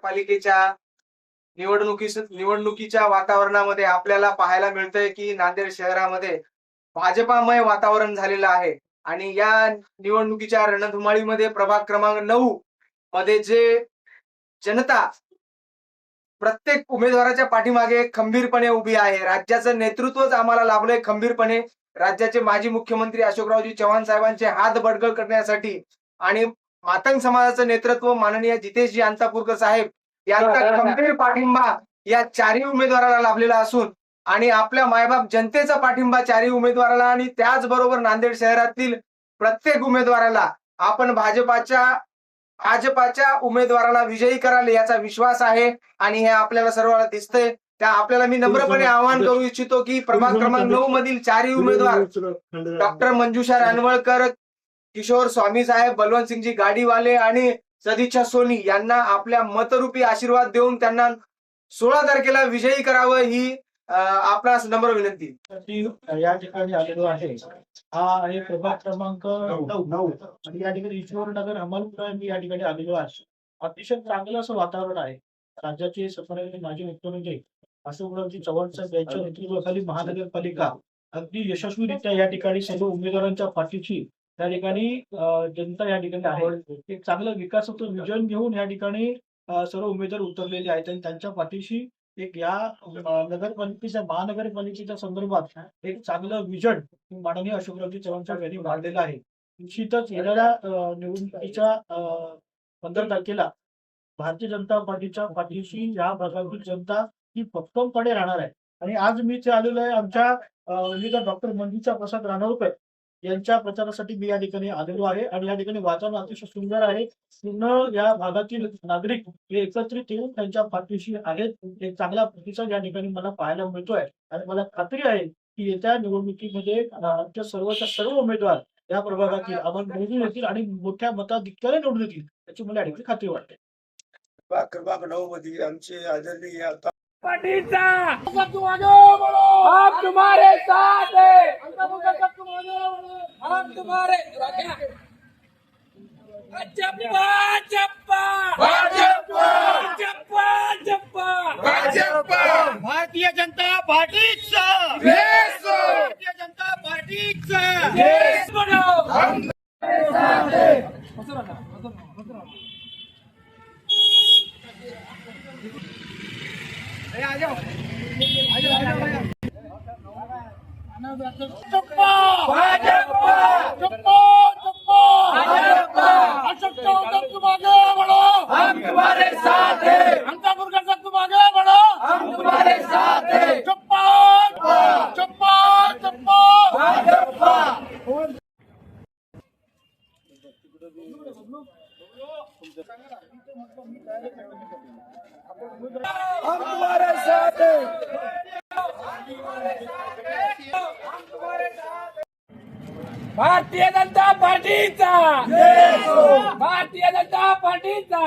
महानगरपालिकेच्या निवडणुकीच्या वातावरणामध्ये आपल्याला पाहायला मिळतंय की नांदेड शहरामध्ये भाजपामय वातावरण झालेलं आहे आणि या निवडणुकीच्या रणधुमाळीमध्ये प्रभाग क्रमांक 9 मध्ये जे जनता प्रत्येक उमेदवाराच्या पाठीमागे खंबीरपणे उभी आहे. राज्याचं नेतृत्वच आम्हाला लाभलंय खंबीरपणे. राज्याचे माजी मुख्यमंत्री अशोकरावजी चव्हाण साहेबांचे हात बळकट करण्यासाठी आणि मातंग समाजाचं नेतृत्व माननीय जितेशजी अंतापूरकर साहेब यांचा खंबीर पाठिंबा या चारही उमेदवाराला लाभलेला असून आणि आपल्या मायबाप जनतेचा पाठिंबा चारही उमेदवाराला आणि त्याचबरोबर नांदेड शहरातील प्रत्येक उमेदवाराला आपण भाजपाच्या उमेदवाराला विजयी कराल याचा विश्वास आहे आणि हे आपल्याला सर्वांना दिसतंय. त्या आपल्याला मी नम्रपणे आवाहन करू इच्छितो की प्रभाग क्रमांक 9 मधील चारही उमेदवार डॉक्टर मंजुषा रानवळकर, किशोर स्वामी साहेब, बलवंतसिंगजी गाडीवाले आणि सदिच्छा सोनी यांना आपल्या मतरूपी आशीर्वाद देऊन त्यांना 16 तारखेला विजयी करावं ही आपणास नम्र विनंती. या ठिकाणी आलेलो आहे. हा आहे प्रभाग क्रमांक 9 आणि या ठिकाणी ईश्वरनगर अमलपुरा मी या ठिकाणी आलेलो आहे. अतिशय चांगलं असं वातावरण आहे. राज्याचे सन्माननीय माजी मुख्यमंत्री अशोकरावजी चव्हाण साहेब यांच्या नेतृत्वाखाली महानगरपालिका अगदी यशस्वीरित्या या ठिकाणी सर्व उमेदवारांच्या पाठीशी त्या ठिकाणी जनता या ठिकाणी आहे. एक चांगलं विकासाचं विजन घेऊन या ठिकाणी सर्व उमेदवार उतरलेले आहेत आणि त्यांच्या पाठीशी एक या महानगरपालिकेच्या संदर्भात एक चांगलं विजन माननीय अशोकरावजी चव्हाण साहेब यांनी मांडलेलं आहे. निश्चितच येणाऱ्या निवडणुकीच्या 15 तारखेला भारतीय जनता पार्टीच्या पाठीशी या भागातील जनता ही भक्कमपणे राहणार आहे. आणि आज मी इथे आलेलो आहे आमच्या डॉक्टर मंजुषा प्रसाद रानवळकर यांच्या प्रचारासाठी मी या ठिकाणी आलेलो आहे आणि या ठिकाणी वातावरण अतिशय सुंदर आहे. पूर्ण या भागातील नागरिक हे एकत्रित येऊन त्यांच्या पाठीशी आहेत. एक चांगला प्रतिसाद या ठिकाणी मला पाहायला मिळतोय आणि मला खात्री आहे की येत्या निवडणुकीमध्ये आमच्या सर्व उमेदवार या प्रभागातील आम्हाला निवडून येतील आणि मोठ्या मताधिक्याने निवडून येतील याची मला या ठिकाणी खात्री वाटते. प्रभाग 9 मध्ये आमचे आदरणीय पार्टीचा हम तुम्हारे साथ हैं, हम तुम्हारे जप्पा जप्पा जप्पा जप्पा जप्पा भारतीय जनता पार्टीचा भारतीय जनता पार्टीचा देश बनाओ हम साथ हैं. आ जाओ चुप्पा भाजपा चुप्पा चुप्पा भाजपा अशोक चौधरी तुम आगे बढ़ो हम तुम्हारे साथ हैं, अंतापुर का तुम आगे बढ़ो हम तुम्हारे साथ हैं. चुप्पा चुप्पा चुप्पा भाजपा हम तुम्हारे साथ हैं. भारतीय जनता पार्टीचा भारतीय जनता पार्टीचा